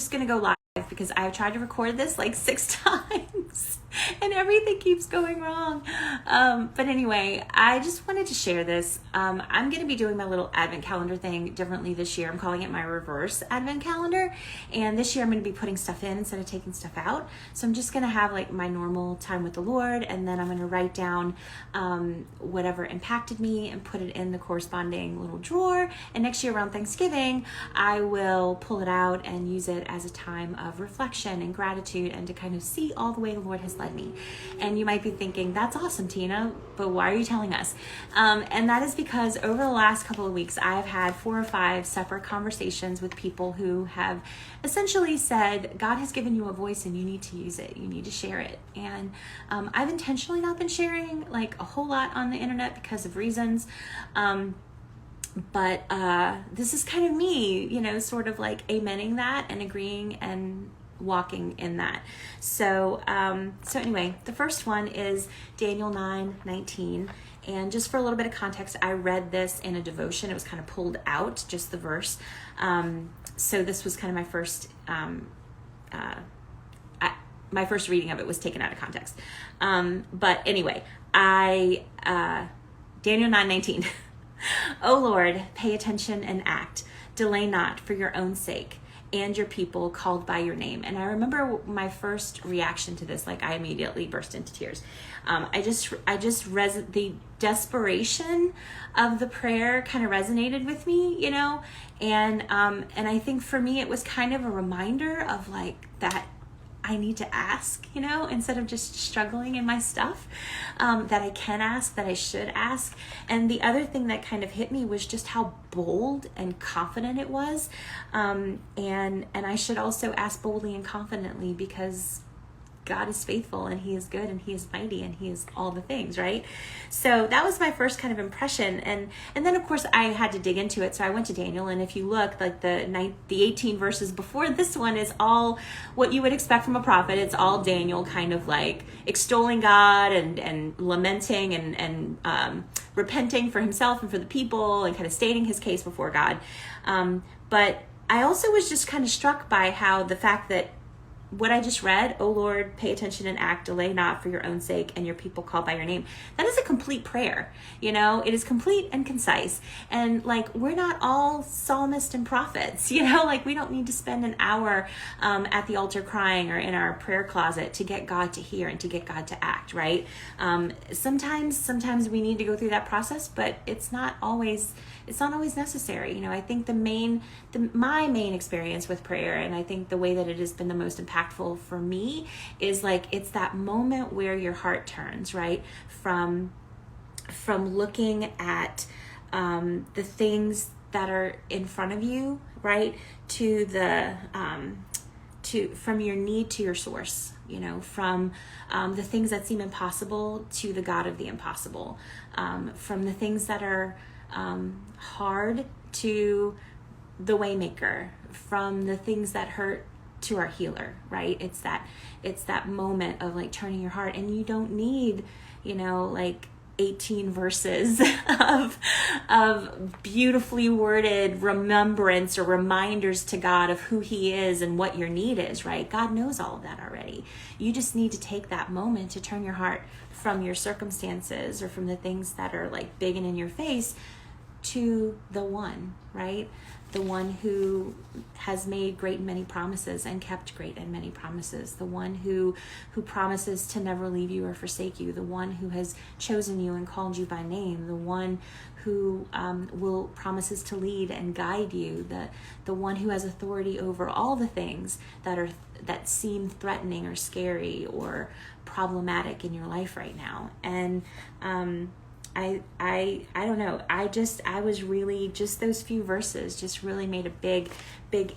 just going to go live because I've tried to record this like 6 times and everything keeps going wrong. But anyway, I just wanted to share this. I'm going to be doing my little advent calendar thing differently this year. I'm calling it my reverse advent calendar. And this year I'm going to be putting stuff in instead of taking stuff out. So I'm just going to have like my normal time with the Lord. And then I'm going to write down whatever impacted me and put it in the corresponding little drawer. And next year around Thanksgiving, I will pull it out and use it as a time of reflection and gratitude and to kind of see all the way the Lord has led me. And you might be thinking, that's awesome, Tina, but why are you telling us? And that is because over the last couple of weeks, I've had 4 or 5 separate conversations with people who have essentially said, God has given you a voice and you need to use it. You need to share it. And I've intentionally not been sharing like a whole lot on the internet because of reasons. But this is kind of me, you know, sort of like amening that and agreeing and walking in that. So anyway, the first one is Daniel 9:19. And just for a little bit of context, I read this in a devotion. It was kind of pulled out, just the verse. So this was kind of my first reading of it was taken out of context. But anyway, Daniel 9:19. O Lord, pay attention and act. Delay not for your own sake and your people called by your name. And I remember my first reaction to this, like I immediately burst into tears. The desperation of the prayer kind of resonated with me, you know, and I think for me, it was kind of a reminder of like that I need to ask, you know, instead of just struggling in my stuff, that I can ask, that I should ask. And the other thing that kind of hit me was just how bold and confident it was. And I should also ask boldly and confidently because God is faithful and he is good and he is mighty and he is all the things, right? So that was my first kind of impression. And then of course I had to dig into it. So I went to Daniel, and if you look, like the 18 verses before this one is all what you would expect from a prophet. It's all Daniel kind of like extolling God and lamenting and repenting for himself and for the people and kind of stating his case before God. But I also was just kind of struck by how the fact that what I just read, O Lord, pay attention and act, delay not for your own sake and your people called by your name. That is a complete prayer. You know, it is complete and concise. And like, we're not all psalmists and prophets, you know, like we don't need to spend an hour at the altar crying or in our prayer closet to get God to hear and to get God to act, right? Sometimes we need to go through that process, but it's not always necessary. You know, I think my main experience with prayer, and I think the way that it has been the most impactful for me is like, it's that moment where your heart turns, right? From looking at the things that are in front of you, right? To from your need to your source, you know, from the things that seem impossible to the God of the impossible, from the things that are hard to the waymaker, from the things that hurt to our healer, right? It's that moment of like turning your heart, and you don't need, you know, like 18 verses of beautifully worded remembrance or reminders to God of who he is and what your need is, right? God knows all of that already. You just need to take that moment to turn your heart from your circumstances or from the things that are like big and in your face to the one, right? The one who has made great and many promises and kept great and many promises. The one who promises to never leave you or forsake you. The one who has chosen you and called you by name. The one who promises to lead and guide you. The one who has authority over all the things that seem threatening or scary or problematic in your life right now. And I don't know. I was really, just those few verses just really made a big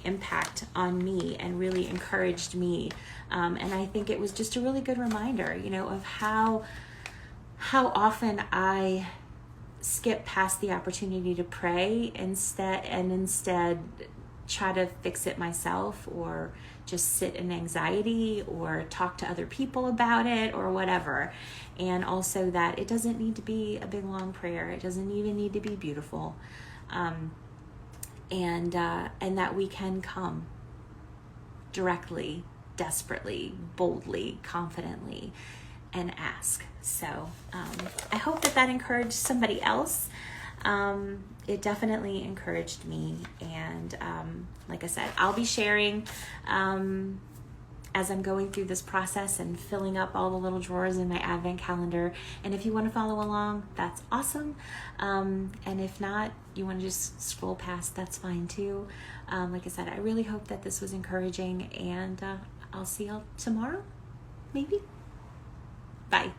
impact on me and really encouraged me. And I think it was just a really good reminder, you know, of how often I skip past the opportunity to pray instead try to fix it myself, or just sit in anxiety or talk to other people about it or whatever. And also that it doesn't need to be a big long prayer. It doesn't even need to be beautiful. And that we can come directly, desperately, boldly, confidently, and ask. So I hope that encouraged somebody else. It definitely encouraged me. And like I said, I'll be sharing as I'm going through this process and filling up all the little drawers in my advent calendar. And if you want to follow along, that's awesome. And if not, you want to just scroll past, that's fine too. Like I said, I really hope that this was encouraging, and I'll see y'all tomorrow, maybe. Bye.